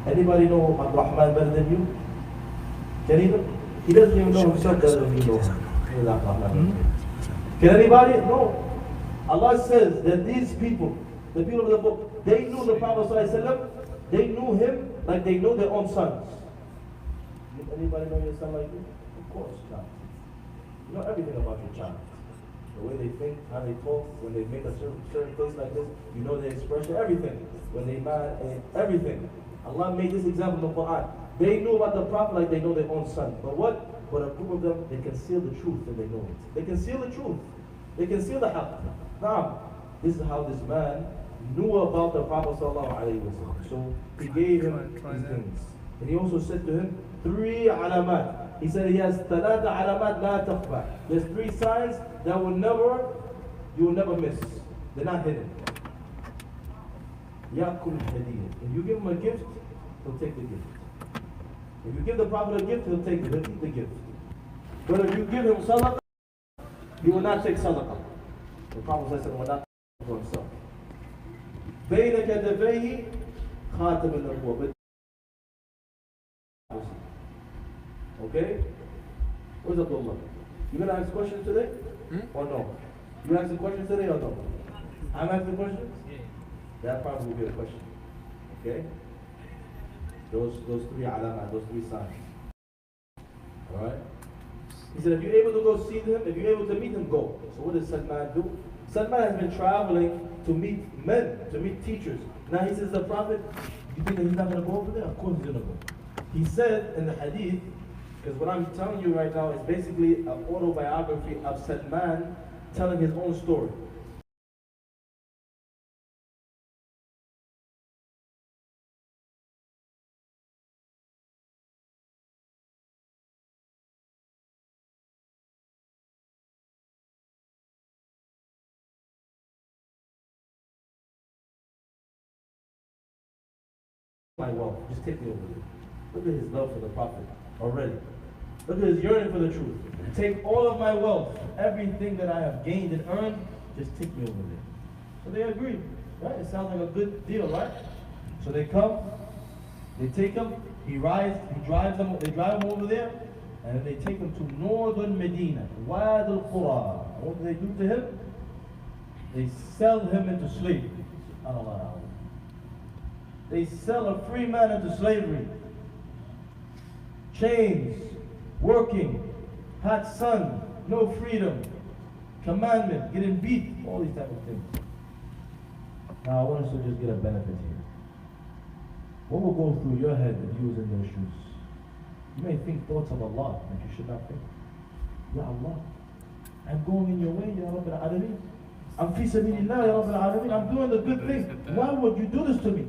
Anybody know Ar-Rahman better than you? Can he doesn't even know himself better than you know him. Can anybody? No. Allah says that these people, the people of the book, they knew the Prophet ﷺ, they knew him like they know their own sons. Anybody know your son like you? Of course not. You know everything about your child. The way they think, how they talk, when they make a certain face like this, you know their expression, everything. When they mad, everything. Allah made this example in the Quran. They knew about the Prophet like they know their own son. But what? But a group of them, they conceal the truth and they know it. They conceal the truth. They conceal the haqq. Now, this is how this man knew about the Prophet ﷺ. So he gave him these things. And he also said to him, 3 alamat. He said he has ثلاث علامات لا تخفى. There's 3 signs that you will never miss. They're not hidden. يأكل الهدية. If you give him a gift, he'll take the gift. If you give the Prophet a gift, he'll take it. He'll eat the gift. But if you give him sadaqah, he will not take sadaqah. The Prophet said, will not take for himself. بين كتفيه خاتم النبوة. Okay? Where's Abdullah? You gonna ask questions today? Or no? You asking questions today or no? I'm asking questions? Yeah. That probably will be a question. Okay? Those 3 alamat, those 3 signs. Alright? He said if you're able to go see him, if you're able to meet him, go. So what does Salman do? Salman has been traveling to meet men, to meet teachers. Now he says the Prophet, you think that he's not going to go over there? Of course he's going to go. He said in the hadith, because what I'm telling you right now is basically an autobiography of Salman telling his own story. my wealth, just take me over there. Look at his love for the Prophet already. Look at his yearning for the truth. Take all of my wealth, everything that I have gained and earned, just take me over there. So they agree, right? It sounds like a good deal, right? So they come, they take him, they drive him over there, and then they take him to northern Medina, Wad al-Qura. What do they do to him? They sell him into slavery. They sell a free man into slavery. Chains, working, hot sun, no freedom, commandment, getting beat, all these type of things. Now I want us to just get a benefit here. What will go through your head if you was in those shoes? You may think thoughts of Allah that you should not think. Ya Allah, I'm going in your way, Ya Rabbil Alameen. I'm fi sabilillah, Ya Rabbil Alameen. I'm doing the good thing. Why would you do this to me?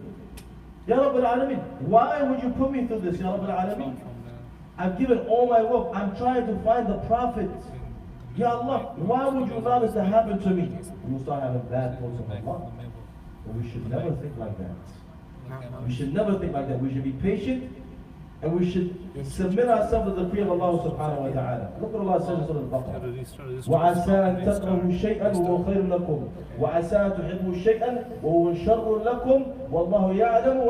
Ya Rabbil Alameen. Why would you put me through this, Ya Rabbil Alameen? I've given all my wealth. I'm trying to find the Prophet. Ya Allah, why would you allow this to happen to me? We will start having bad thoughts of Allah. But we should never think like that. We should never think like that. We should be patient and we should submit ourselves to the prayer of Allah subhanahu wa ta'ala. Look what Allah says in Surah Al-Baqarah. وَعَسَىٰ أَن تَكْرَهُوا شَيْئًا وَهُوَ خَيْرٌ لَكُمْ وَعَسَىٰ أَن تُحِبُّوا شَيْئًا وَهُوَ شَرٌّ لَكُمْ وَاللَّهُ يَعْلَمُ.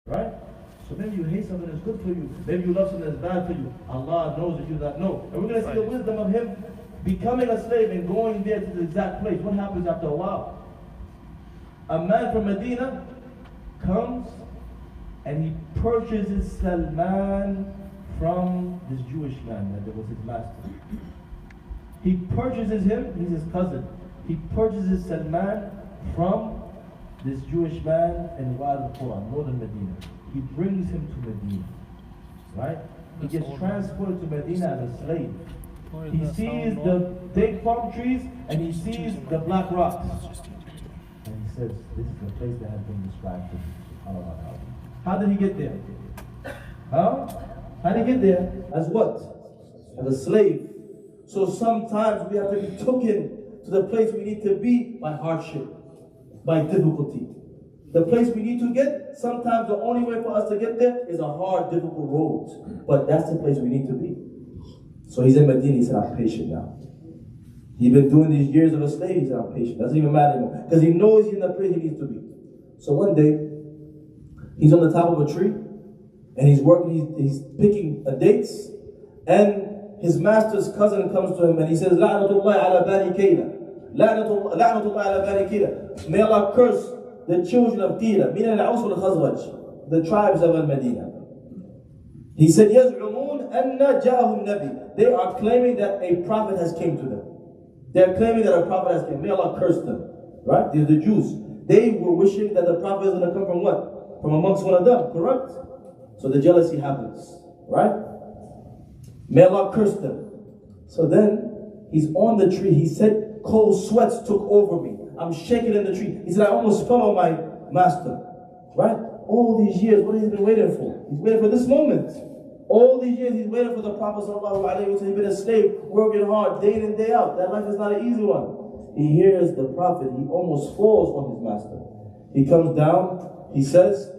Right? So maybe you hate something that's good for you. Maybe you love something that's bad for you. Allah knows that you do not know. And we're going to see the wisdom of him becoming a slave and going there to the exact place. What happens after a while? A man from Medina comes and he purchases Salman from this Jewish man that was his master. He purchases him, he's his cousin. He purchases Salman from this Jewish man in Wad al-Qura, northern Medina. He brings him to Medina, right? He gets transported to Medina as a slave. He sees the date palm trees and he sees the black rocks. And he says, this is the place that has been described to me. How did he get there? How did he get there? As what? As a slave. So sometimes we have to be taken to the place we need to be by hardship, by difficulty. The place we need to get, sometimes the only way for us to get there is a hard, difficult road. But that's the place we need to be. So he's in Medina, he said, I'm patient now. He's been doing these years of a slave, he said, I'm patient. Doesn't even matter anymore. Because he knows he's in the place he needs to be. So one day, he's on the top of a tree, and he's working, he's picking dates, and his master's cousin comes to him and he says, La'natullahi ala bani Kayla. La'natullahi ala bani Kayla. May Allah curse the children of Qila, min al-Aus wal-Khazraj, the tribes of Al-Madinah. He said, يَزْعُمُونَ أَنَّ جَاءَهُمْ نَبِي. They are claiming that a prophet has came to them. They are claiming that a prophet has come. May Allah curse them. Right? These are the Jews. They were wishing that the prophet is going to come from what? From amongst one of them, correct? So the jealousy happens. Right? May Allah curse them. So then, he's on the tree. He said, cold sweats took over me. I'm shaking in the tree. He said, I almost fell on my master. Right? All these years, what has he been waiting for? He's waiting for this moment. All these years, he's waiting for the Prophet sallallahu alaihi wasallam. He's been a slave, working hard, day in and day out. That life is not an easy one. He hears the Prophet. He almost falls on his master. He comes down. He says,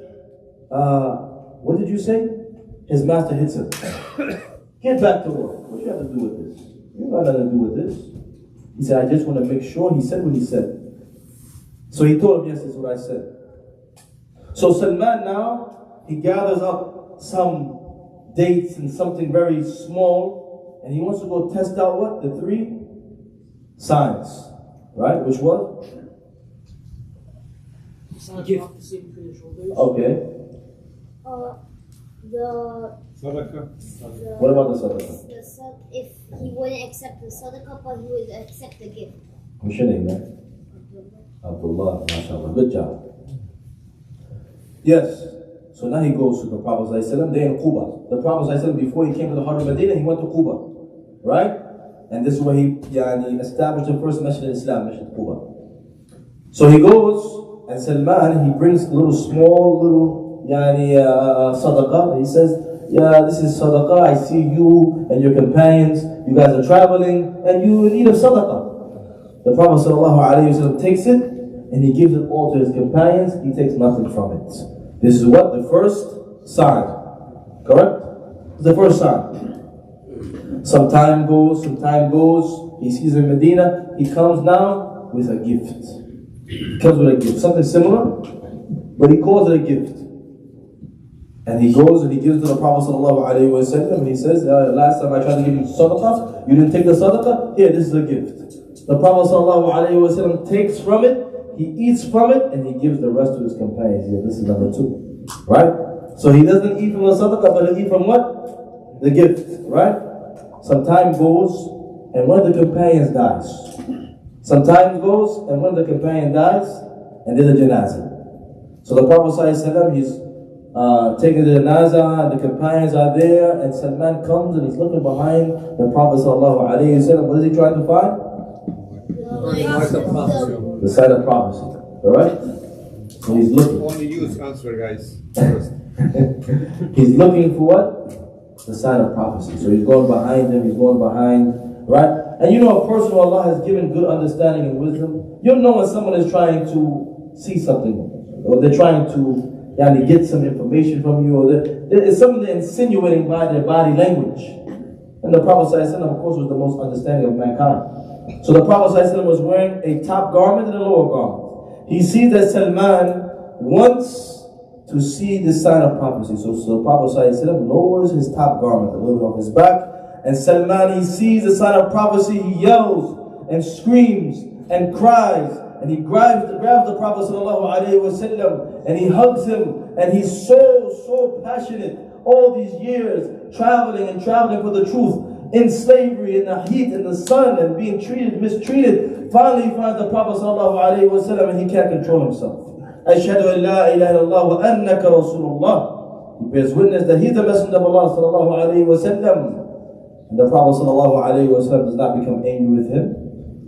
what did you say? His master hits him. Get back to work. What do you have to do with this? You got nothing to do with this. He said, I just want to make sure he said what he said. So he told him, yes, that's what I said. So Salman now, he gathers up some dates and something very small, and he wants to go test out what? The 3 signs, right? Which was? gift. Okay. What about the sadaqah? If he wouldn't accept the sadaqah, but he would accept the gift. What's your name, man? Abdullah, mashallah. Good job. Yes. So now he goes to the Prophet ﷺ. They're in Quba. The Prophet ﷺ, before he came to the heart of Medina, he went to Quba. Right? And this is where he established the first masjid in Islam, Masjid Quba. So he goes, and Salman, he brings small sadaqah. He says, yeah, this is sadaqah. I see you and your companions. You guys are traveling, and you need of sadaqah. The Prophet ﷺ takes it, and he gives it all to his companions. He takes nothing from it. This is what? The first sign. Correct? The first sign. Some time goes. He sees in Medina. He comes now with a gift. He comes with a gift. Something similar, but he calls it a gift. And he goes and he gives to the Prophet ﷺ, and he says, last time I tried to give you sadaqah, you didn't take the sadaqah, here, this is a gift. The Prophet ﷺ takes from it, he eats from it, and he gives the rest to his companions. Here, this is number 2. Right? So he doesn't eat from the sadaqah, but he eats from what? The gift. Right? Some time goes, and one of the companions dies. Some time goes, and one of the companions dies, and there's a janazah. So the Prophet ﷺ, he's taking the janazah, and the companions are there, and Salman comes and he's looking behind the Prophet ﷺ. What is he trying to find? The sign of prophecy. Alright? So he's looking. Only use answer, guys. He's looking for what? The sign of prophecy. So he's going behind him, right? And you know, a person who Allah has given good understanding and wisdom, you'll know when someone is trying to see something, or they're trying to get some information from you, or it's something they're insinuating by their body language. And the Prophet ﷺ, of course, was the most understanding of mankind. So the Prophet ﷺ was wearing a top garment and a lower garment. He sees that Salman wants to see the sign of prophecy. So the Prophet ﷺ lowers his top garment a little bit off his back. And Salman, he sees the sign of prophecy. He yells and screams and cries. And he grabs the Prophet ﷺ and he hugs him. And he's so passionate. All these years traveling for the truth. In slavery, in the heat, in the sun, and being mistreated. Finally he finds the Prophet ﷺ and he can't control himself. Ashhadu an la ilaha illallah wa annaka Rasulullah. He bears witness that he's the Messenger of Allah ﷺ. And the Prophet ﷺ does not become angry with him.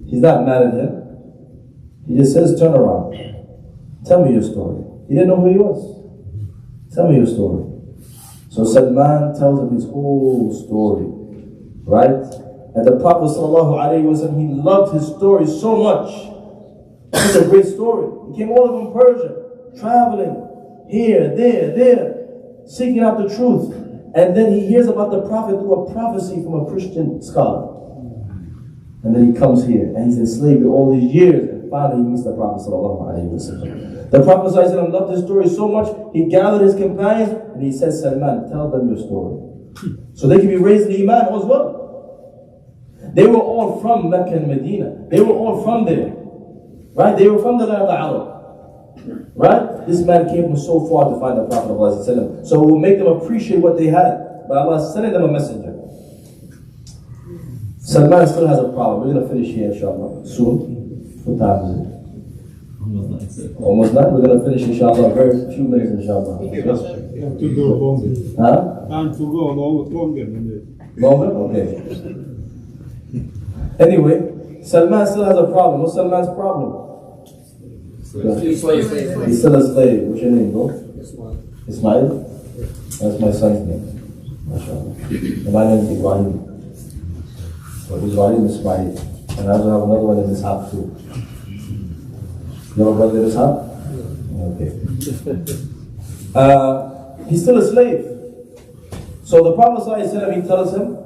He's not mad at him. He just says, turn around. Tell me your story. He didn't know who he was. Tell me your story. So Salman tells him his whole story. Right? And the Prophet ﷺ, he loved his story so much. It's a great story. He came all over from Persia, traveling here, there, seeking out the truth. And then he hears about the Prophet through a prophecy from a Christian scholar. And then he comes here, and he's in slavery all these years, and finally he meets the Prophet ﷺ. The Prophet ﷺ loved his story so much, he gathered his companions, and he said, Salman, tell them your story. So they can be raised in Iman as well. They were all from Mecca and Medina. They were all from there. Right? They were from the land of the Arab. Right? This man came from so far to find the Prophet of Allah. So it will make them appreciate what they had. But Allah is sending them a messenger. Salman still has a problem. We're going to finish here inshallah soon. What time is it? Almost not. We're going to finish inshallah. Very few minutes inshallah. Time to go longer. Huh? Time to go longer. Longer? Okay. Anyway, Salman still has a problem. What's Salman's problem? He's still a slave. What's your name, bro? Ismail? That's my son's name. MashaAllah. And my name is Ibraheem. So Ibraheem is Ismail. And I also have another one in this house too. You have a brother in this house? Okay. He's still a slave. So the Prophet ﷺ, he tells him,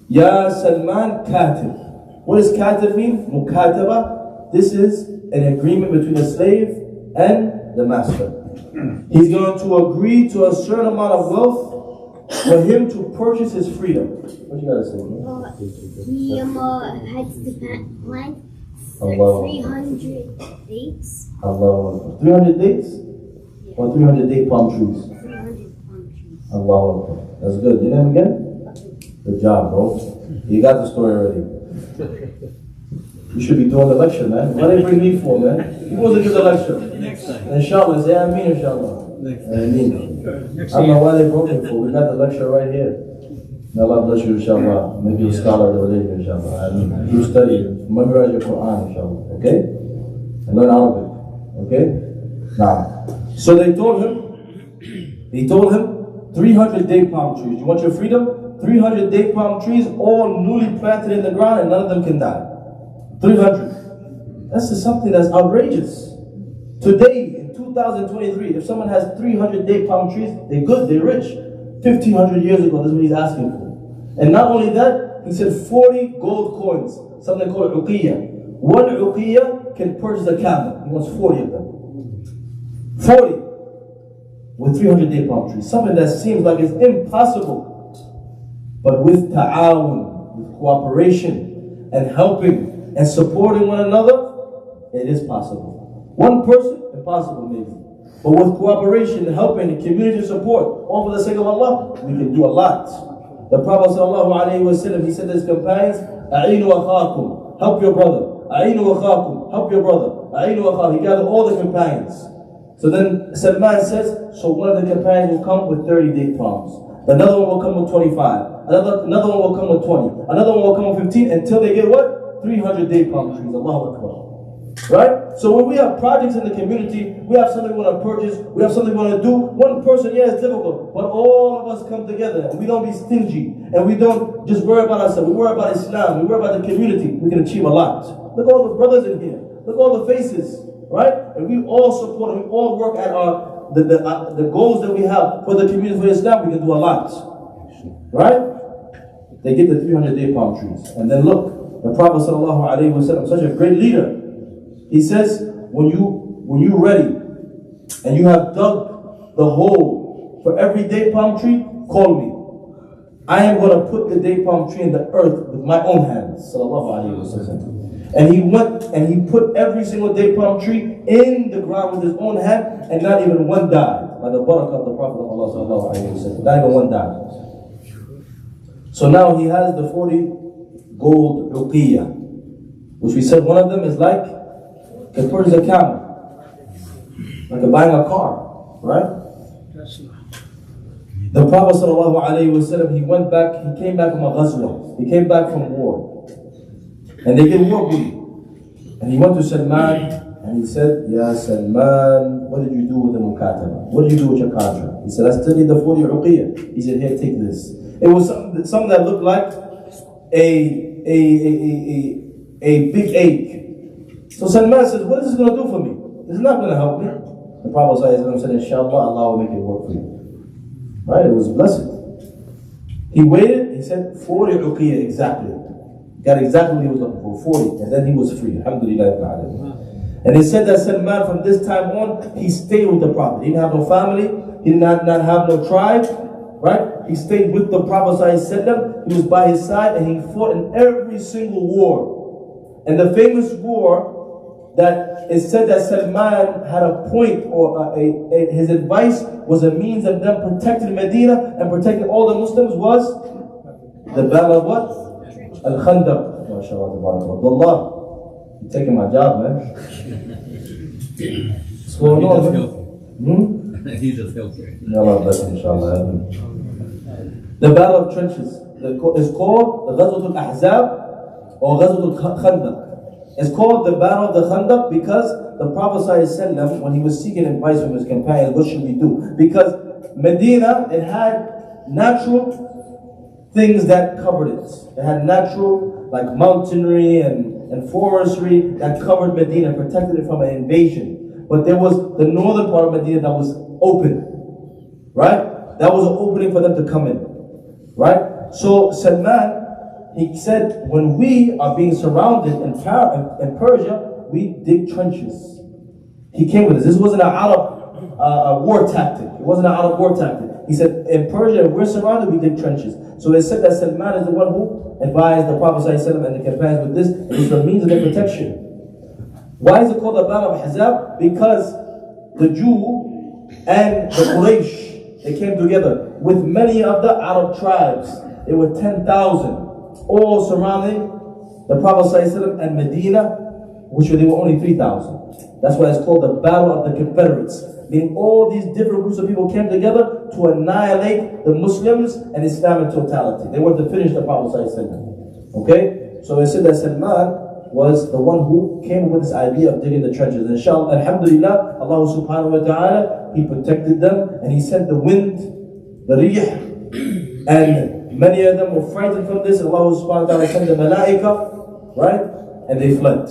Ya Salman Katib. What does Katib mean? Mukataba. This is an agreement between a slave and the master. He's going to agree to a certain amount of wealth for him to purchase his freedom. What you gotta say? He has to Allah. 300 dates. Allah. 300 dates? Or 300 date palm trees? 300 palm trees. Allah. That's good. Your name again? Good job, bro. You got the story already. You should be doing the lecture, man. What do they bring me for, man? Who wants to give the lecture? Next time. Inshallah, say Ameen, inshallah. Ameen. I don't know why they brought me for. We got the lecture right here. May Allah bless you, inshallah. Make you a scholar of the religion, inshallah. And you study, memorize your Quran, inshallah. Okay? And learn Arabic. Okay? Now, so they told him, 300 date palm trees. You want your freedom? 300 date palm trees, all newly planted in the ground, and none of them can die. 300. That's just something that's outrageous. Today, in 2023, if someone has 300 date palm trees, they're good, they're rich. 1,500 years ago, this is what he's asking for. And not only that, he said 40 gold coins, something called uqiyya. One uqiyya can purchase a camel. He wants 40 of them. 40 with 300 date palm trees. Something that seems like it's impossible. But with ta'awun, with cooperation and helping and supporting one another, it is possible. One person, impossible maybe. But with cooperation and helping and community support, all for the sake of Allah, we can do a lot. The Prophet ﷺ, he said to his companions, A'inu akhakum, help your brother. A'inu akhakum, help your brother. A'inu akhakum. He gathered all the companions. So then Salman says, so one of the companions will come with 30 date palms. Another one will come with 25. Another one will come with 20. Another one will come with 15 until they get what? 300 date palm trees. Allahu Akbar. Right? So when we have projects in the community, we have something we want to purchase, we have something we want to do, one person, yeah, it's difficult, but all of us come together and we don't be stingy and we don't just worry about ourselves, we worry about Islam, we worry about the community, we can achieve a lot. Look at all the brothers in here, look at all the faces, right? And we all support and we all work at the goals that we have for the community, for Islam, we can do a lot. Right? They get the 300 date palm trees. And then look, the Prophet ﷺ, such a great leader, he says, when you're ready and you have dug the hole for every date palm tree, call me. I am going to put the date palm tree in the earth with my own hands. And he went and he put every single date palm tree in the ground with his own hand, and not even one died. By the barakah of the Prophet of Allah, not even one died. So now he has the 40 gold uqiyya, which we said one of them is like the purchase a camel, like buying a car, right? The Prophet ﷺ, he came back from a ghazwa, he came back from war, and they did war with him. And he went to Salman and he said, Ya Salman, what did you do with the mukataba? What did you do with your contract? He said, I studied the 40 uqiyya. He said, here, take this. It was something that looked like a big egg. So Salman says, what is this going to do for me? It's not going to help me. The Prophet said, Inshallah, Allah will make it work for you. Right? It was blessed. He waited, he said, 40 uqiyya exactly. Got exactly what he was looking for, 40. And then he was free. Alhamdulillah. And he said that Salman, from this time on, he stayed with the Prophet. He didn't have no family. He did not have no tribe. Right? He stayed with the Prophet ﷺ. He was by his side and he fought in every single war. And the famous war that is said that Salman had a point, or his advice was a means of them protecting Medina and protecting all the Muslims, was the battle of what? Al-Khandaq. MashaAllah. You're taking my job, man. What's going on? He just helped you. Allah bless him, inshallah. The battle of trenches is called the Ghazwatul Ahzab or Ghazwatul Khandaq. It's called the battle of the Khandaq because the Prophet ﷺ, when he was seeking advice from his companions, what should we do? Because Medina, it had natural things that covered it. It had natural, like mountainery and forestry that covered Medina, protected it from an invasion. But there was the northern part of Medina that was open, right? That was an opening for them to come in, right? So Salman, he said, when we are being surrounded in Persia, we dig trenches. He came with this. This wasn't an Arab war tactic. It wasn't an Arab war tactic. He said, in Persia, if we're surrounded, we dig trenches. So they said that Salman is the one who advised the Prophet ﷺ and the companions with this. It was the means of their protection. Why is it called the Battle of Ahzab? Because the Jew and the Quraysh, they came together with many of the Arab tribes. They were 10,000, all surrounding the Prophet ﷺ and Medina, which they were only 3,000. That's why it's called the Battle of the Confederates. Meaning all these different groups of people came together to annihilate the Muslims and Islam in totality. They wanted to finish the Prophet ﷺ. Okay? So it said that Salman was the one who came with this idea of digging the trenches. And inshallah, alhamdulillah, Allah subhanahu wa ta'ala, He protected them and He sent the wind, the rih, and many of them were frightened from this. Allah subhanahu wa ta'ala sent the malaika, right? And they fled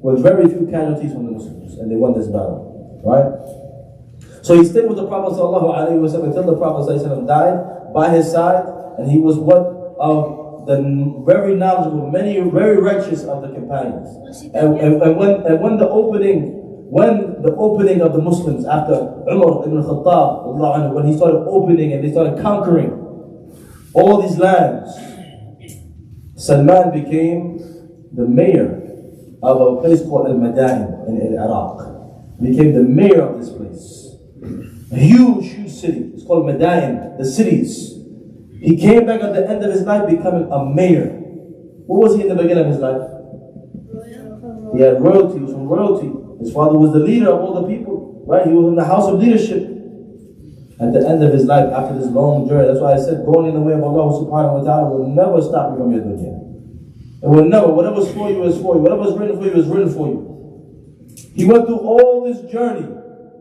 with very few casualties from the Muslims, and they won this battle, right? So he stayed with the Prophet sallallahu alaihi wasallam until the Prophet sallallahu alaihi wasallam died by his side, and he was one of the very knowledgeable, many very righteous of the companions. And when the opening of the Muslims after Umar ibn Khattab, when he started opening and they started conquering all these lands, Salman became the mayor of a place called Al-Madain in Iraq. He became the mayor of this place. A huge city. It's called Madain, the cities. He came back at the end of his life becoming a mayor. What was he in the beginning of his life? He had royalty. He was from royalty. His father was the leader of all the people. Right? He was in the house of leadership. At the end of his life, after this long journey, that's why I said going in the way of Allah subhanahu wa ta'ala will never stop you from your dunya. It will never. Whatever's for you is for you. Whatever's written for you is written for you. He went through all this journey,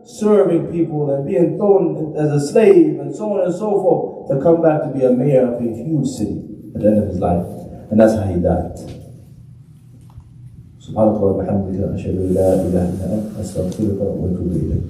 serving people and being thrown as a slave and so on and so forth, to come back to be a mayor of a huge city at the end of his life. And that's how he died. Subhanakallah wa bihamdika ashhadu an la ilaha illa anta astaghfiruka wa atubu ilayk.